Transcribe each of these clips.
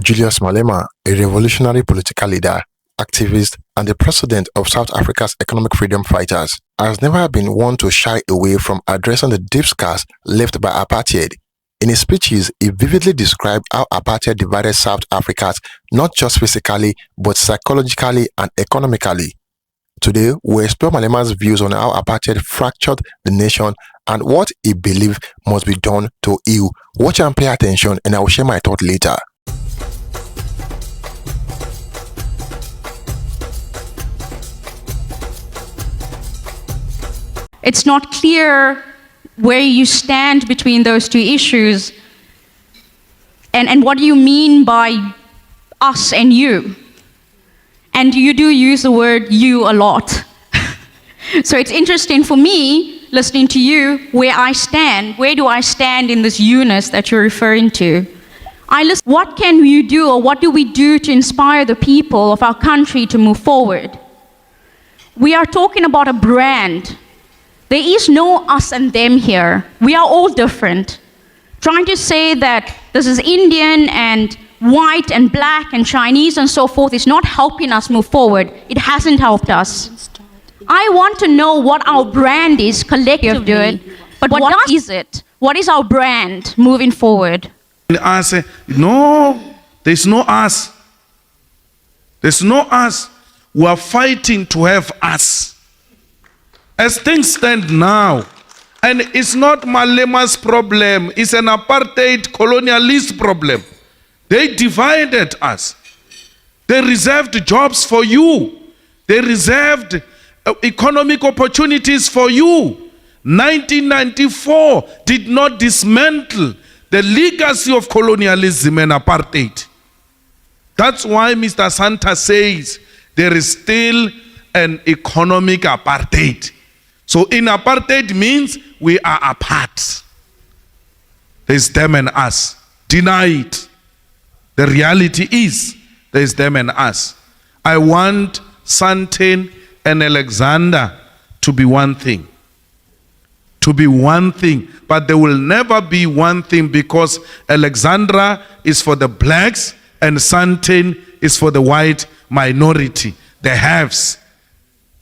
Julius Malema, a revolutionary political leader, activist, and the president of South Africa's economic freedom fighters, has never been one to shy away from addressing the deep scars left by apartheid. In his speeches, he vividly described how apartheid divided South Africans not just physically, but psychologically and economically. Today, we'll explore Malema's views on how apartheid fractured the nation and what he believes must be done to heal. Watch and pay attention, and I will share my thought later. It's not clear where you stand between those two issues, and what do you mean by us and you? And you do use the word you a lot. So it's interesting for me, listening to you, where I stand. Where do I stand in this you-ness that you're referring to? What can you do, or what do we do to inspire the people of our country to move forward? We are talking about a brand. There is no us and them here. We are all different. Trying to say that this is Indian and white and black and Chinese and so forth is not helping us move forward. It hasn't helped us. I want to know what our brand is collectively, but what is it? What is our brand moving forward? I say, no, there's no us. There's no us. We are fighting to have us. As things stand now, and it's not Malema's problem, it's an apartheid colonialist problem. They divided us. They reserved jobs for you. They reserved economic opportunities for you. 1994 did not dismantle the legacy of colonialism and apartheid. That's why Mr. Santa says there is still an economic apartheid. So in apartheid means we are apart. There's them and us. Deny it. The reality is there's them and us. I want Santin and Alexander to be one thing. To be one thing. But they will never be one thing because Alexandra is for the blacks and Santin is for the white minority. The haves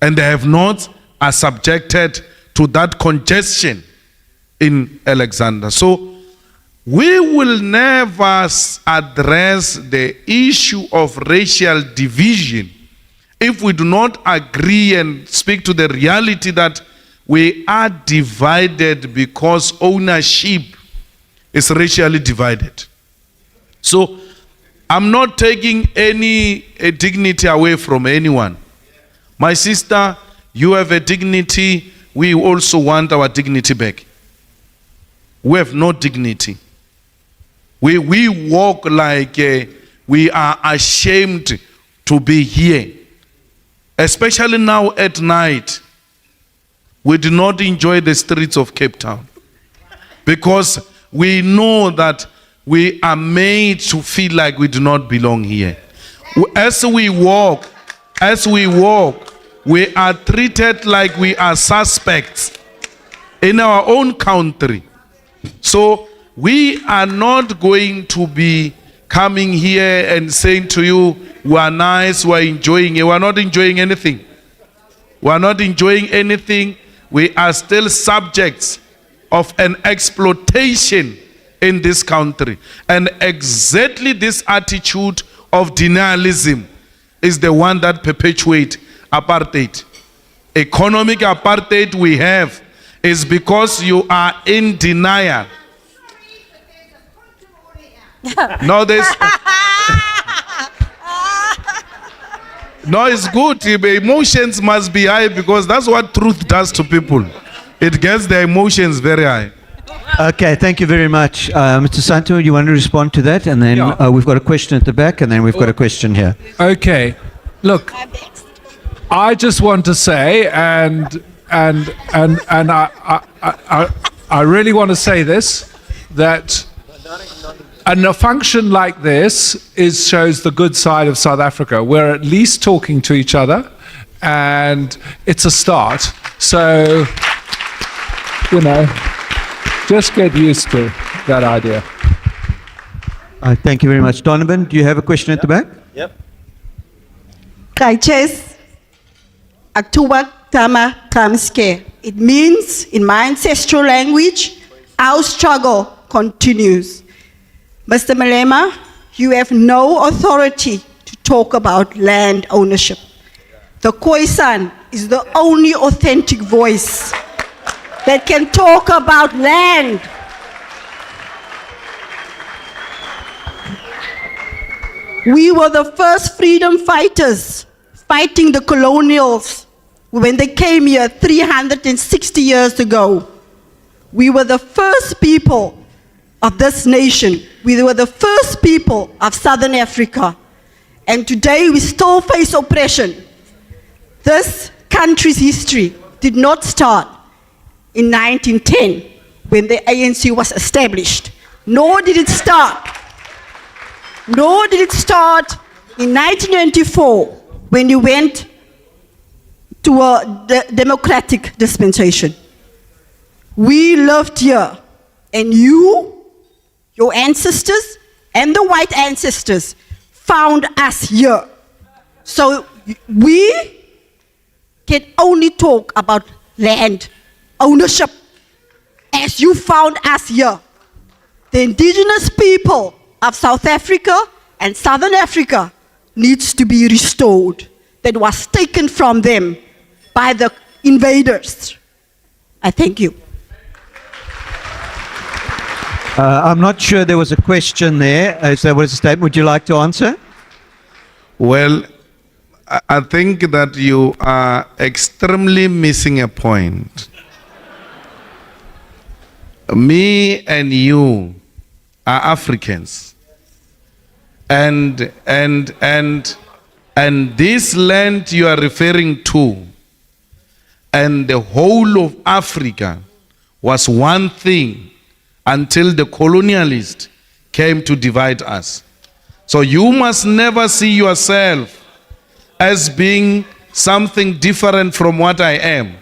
and the have-nots are subjected to that congestion in Alexander. So we will never address the issue of racial division if we do not agree and speak to the reality that we are divided because ownership is racially divided. So I'm not taking any dignity away from anyone. My sister, you have a dignity. We also want our dignity back. We have no dignity. We walk like we are ashamed to be here. Especially now at night. We do not enjoy the streets of Cape Town. Because we know that we are made to feel like we do not belong here. As we walk, we are treated like we are suspects in our own country. So we are not going to be coming here and saying to you, we are nice, we are enjoying it. We are not enjoying anything. We are not enjoying anything. We are still subjects of an exploitation in this country. And exactly this attitude of denialism is the one that perpetuates apartheid. Economic apartheid we have is because you are in denial. No, no, it's good. Emotions must be high because that's what truth does to people. It gets their emotions very high. Okay, thank you very much. Mr. Santo, you want to respond to that? And then we've got a question at the back, and then we've got a question here. Okay. Look, I just want to say, and I really want to say this, that a function like this shows the good side of South Africa. We're at least talking to each other, and it's a start. So, you know, just get used to that idea. Thank you very much. Donovan, do you have a question at the back? Kaiches Aktuba Tama Kamske. It means, in my ancestral language, our struggle continues. Mr. Malema, you have no authority to talk about land ownership. The Khoisan is the only authentic voice that can talk about land. We were the first freedom fighters fighting the colonials when they came here 360 years ago. We were the first people of this nation. We were the first people of Southern Africa. And today we still face oppression. This country's history did not start in 1910 when the ANC was established, nor did it start in 1994 when you went to a democratic dispensation. We lived here, and you, your ancestors, and the white ancestors found us here. So we can only talk about land ownership as you found us here. The indigenous people of South Africa and Southern Africa needs to be restored. That was taken from them by the invaders. I thank you. I'm not sure there was a question there. If there was a statement, would you like to answer? Well, I think that you are extremely missing a point. Me and you are Africans. And this land you are referring to and the whole of Africa was one thing until the colonialists came to divide us. So you must never see yourself as being something different from what I am.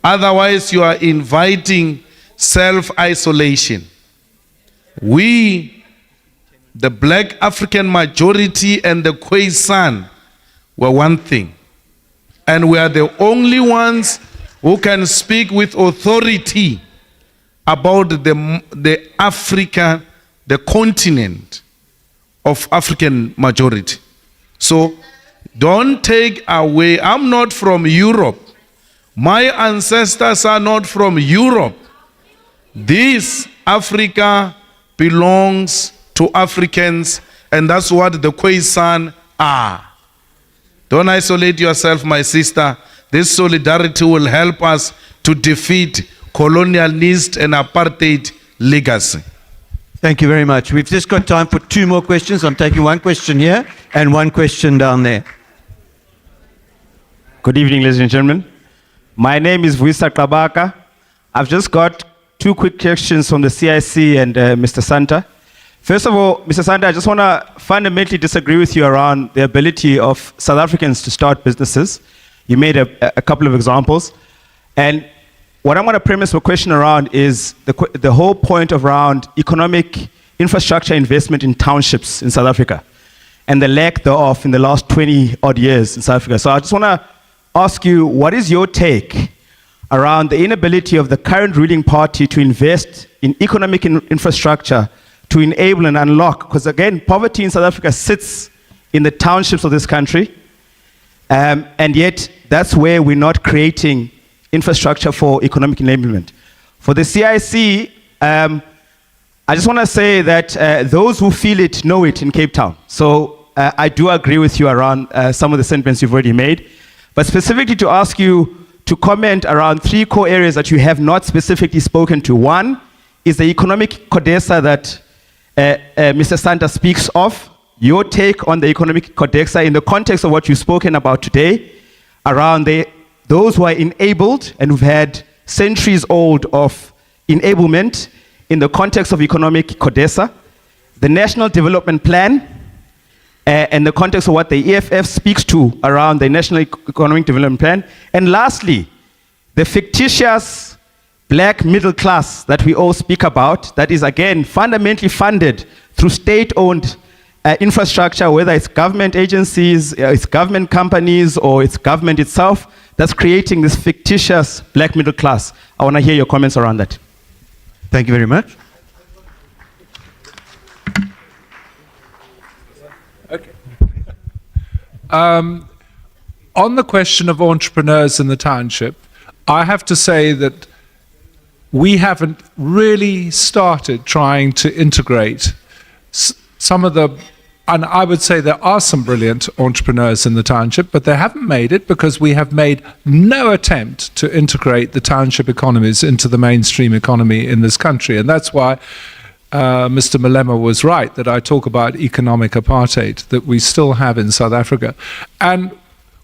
Otherwise you are inviting self-isolation. We, the black African majority and the Khoisan, were one thing. And we are the only ones who can speak with authority about the Africa, the continent of African majority. So don't take away, I'm not from Europe. My ancestors are not from Europe. This Africa belongs to Africans, and that's what the Khoisan are. Don't isolate yourself, my sister. This solidarity will help us to defeat colonialist and apartheid legacy. Thank you very much. We've just got time for 2 more questions. I'm taking 1 question here and 1 question down there. Good evening, ladies and gentlemen. My name is Vuisa Kabaka. I've just got 2 quick questions from the CIC and Mr. Santa. First of all, Mr. Santa, I just want to fundamentally disagree with you around the ability of South Africans to start businesses. You made a couple of examples. And what I'm going to premise my question around is the whole point around economic infrastructure investment in townships in South Africa and the lack thereof in the last 20 odd years in South Africa. So I just want to ask you, what is your take around the inability of the current ruling party to invest in economic infrastructure to enable and unlock? Because again, poverty in South Africa sits in the townships of this country, and yet that's where we're not creating infrastructure for economic enablement. For the CIC, I just want to say that those who feel it know it in Cape Town. So I do agree with you around some of the sentiments you've already made, but specifically to ask you to comment around 3 core areas that you have not specifically spoken to. One is the economic CODESA that Mr. Santa speaks of. Your take on the economic CODESA in the context of what you've spoken about today around those who are enabled and who've had centuries old of enablement in the context of economic CODESA, the National Development Plan, and the context of what the EFF speaks to around the National Economic Development Plan, and lastly, the fictitious black middle class that we all speak about, that is again fundamentally funded through state-owned infrastructure, whether it's government agencies, it's government companies, or it's government itself, that's creating this fictitious black middle class. I want to hear your comments around that. Thank you very much. Okay. On the question of entrepreneurs in the township, I have to say that we haven't really started trying to integrate some of the, and I would say there are some brilliant entrepreneurs in the township, but they haven't made it because we have made no attempt to integrate the township economies into the mainstream economy in this country. And that's why Mr. Malema was right that I talk about economic apartheid that we still have in South Africa. And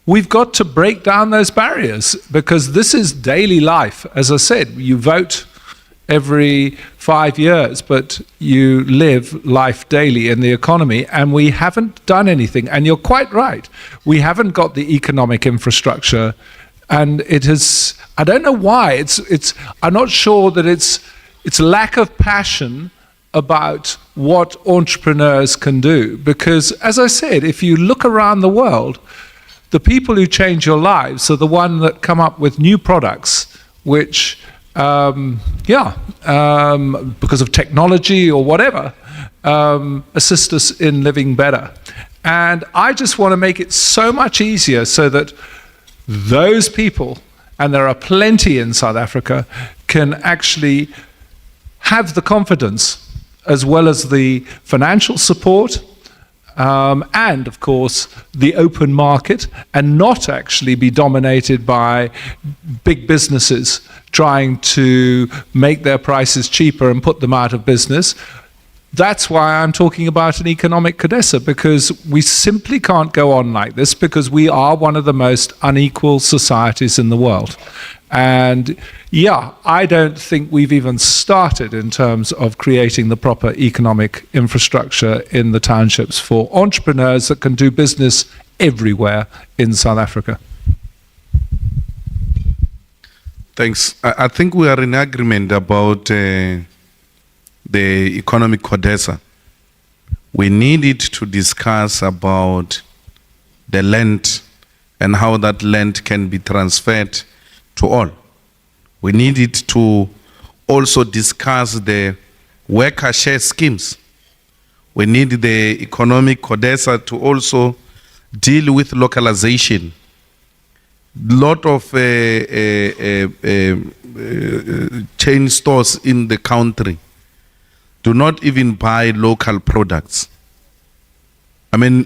we've got to break down those barriers because this is daily life. As I said, you vote every 5 years, but you live life daily in the economy, and we haven't done anything. And you're quite right. We haven't got the economic infrastructure, and it has, I don't know why, I'm not sure that it's lack of passion about what entrepreneurs can do. Because, as I said, if you look around the world, the people who change your lives are the ones that come up with new products, which, because of technology or whatever, assist us in living better. And I just want to make it so much easier so that those people, and there are plenty in South Africa, can actually have the confidence as well as the financial support and, of course, the open market, and not actually be dominated by big businesses trying to make their prices cheaper and put them out of business. That's why I'm talking about an economic CODESA, because we simply can't go on like this, because we are one of the most unequal societies in the world. And yeah, I don't think we've even started in terms of creating the proper economic infrastructure in the townships for entrepreneurs that can do business everywhere in South Africa. Thanks. I think we are in agreement about the economic CODESA. We needed to discuss about the land and how that land can be transferred to all. We needed to also discuss the worker share schemes. We need the economic CODESA to also deal with localization. Lot of chain stores in the country do not even buy local products. I mean,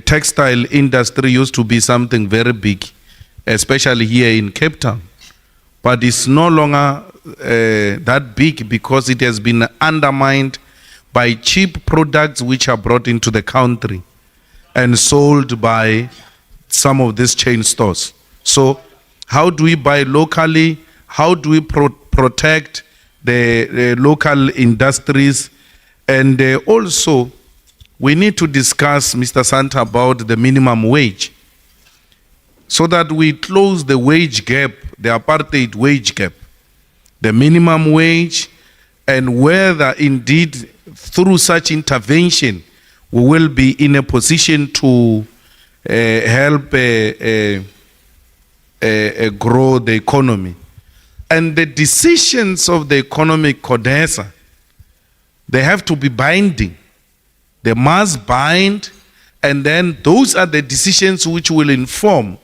textile industry used to be something very big, especially here in Cape Town. But it's no longer that big because it has been undermined by cheap products which are brought into the country and sold by some of these chain stores. So how do we buy locally? How do we protect the local industries? And also, we need to discuss, Mr. Santa, about the minimum wage, so that we close the wage gap, the apartheid wage gap, the minimum wage, and whether indeed through such intervention we will be in a position to help grow the economy. And the decisions of the economic CODESA, they have to be binding. They must bind, and then those are the decisions which will inform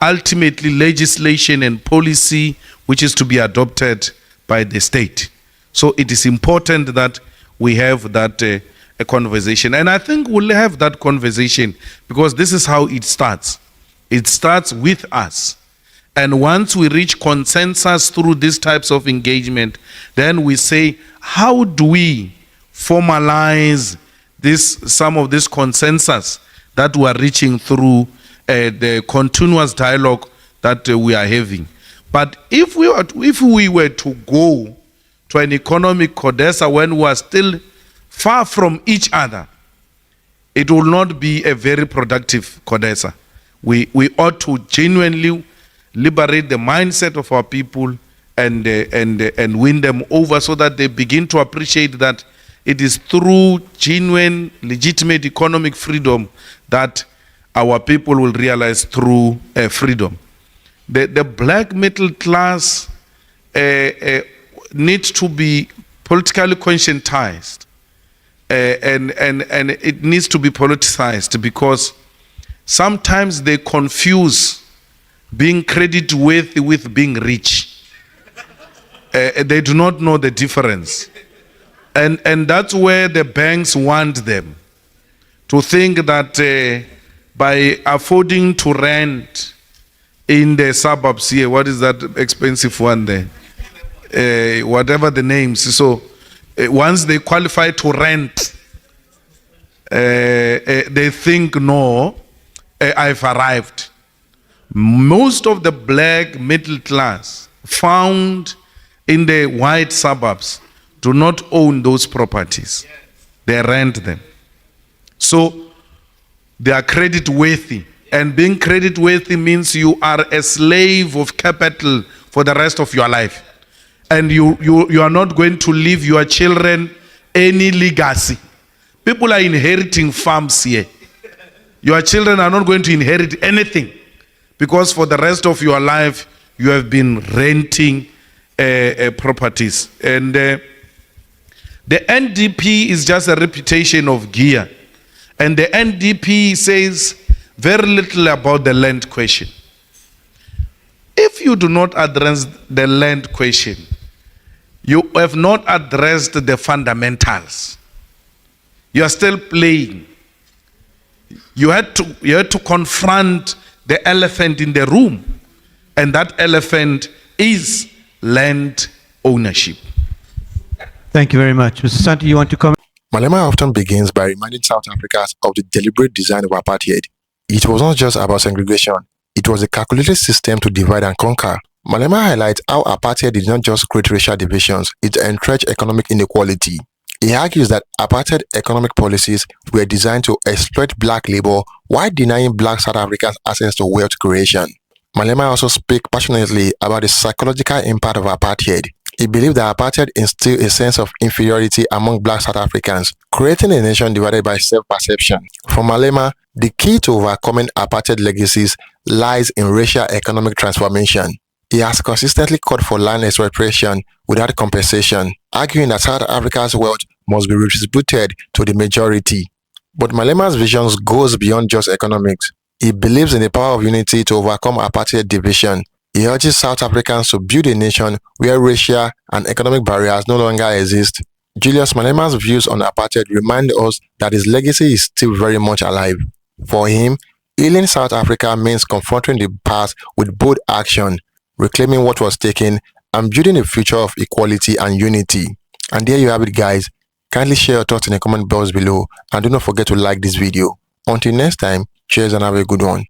ultimately legislation and policy which is to be adopted by the state. So it is important that we have that a conversation. And I think we'll have that conversation because this is how it starts. It starts with us. And once we reach consensus through these types of engagement, then we say, how do we formalize some of this consensus that we are reaching through the continuous dialogue that we are having. But if we were to go to an economic CODESA when we are still far from each other, it will not be a very productive CODESA. We ought to genuinely liberate the mindset of our people and win them over so that they begin to appreciate that it is through genuine, legitimate economic freedom that our people will realize true freedom. The black middle class needs to be politically conscientized, and it needs to be politicized, because sometimes they confuse being credit worthy with being rich. They do not know the difference. And that's where the banks want them to think that by affording to rent in the suburbs here, what is that expensive one there? Whatever the names. So once they qualify to rent, they think, no, I've arrived. Most of the black middle class found in the white suburbs do not own those properties. They rent them. So they are credit worthy. And being credit worthy means you are a slave of capital for the rest of your life. And you are not going to leave your children any legacy. People are inheriting farms here. Your children are not going to inherit anything, because for the rest of your life you have been renting properties. And the NDP is just a reputation of gear. And the NDP says very little about the land question. If you do not address the land question, you have not addressed the fundamentals. You are still playing. You had to confront the elephant in the room, and that elephant is land ownership. Thank you very much. Mr. Santi, you want to comment? Malema often begins by reminding South Africans of the deliberate design of apartheid. It was not just about segregation, it was a calculated system to divide and conquer. Malema highlights how apartheid did not just create racial divisions, it entrenched economic inequality. He argues that apartheid economic policies were designed to exploit black labor while denying black South Africans access to wealth creation. Malema also speaks passionately about the psychological impact of apartheid. He believed that apartheid instilled a sense of inferiority among black South Africans, creating a nation divided by self-perception. For Malema, the key to overcoming apartheid legacies lies in racial economic transformation. He has consistently called for land expropriation without compensation, arguing that South Africa's wealth must be redistributed to the majority. But Malema's vision goes beyond just economics. He believes in the power of unity to overcome apartheid division. He urges South Africans to build a nation where racial and economic barriers no longer exist. Julius Malema's views on apartheid remind us that his legacy is still very much alive. For him, healing South Africa means confronting the past with bold action, reclaiming what was taken, and building a future of equality and unity. And there you have it, guys. Kindly share your thoughts in the comment box below, and do not forget to like this video. Until next time, cheers and have a good one.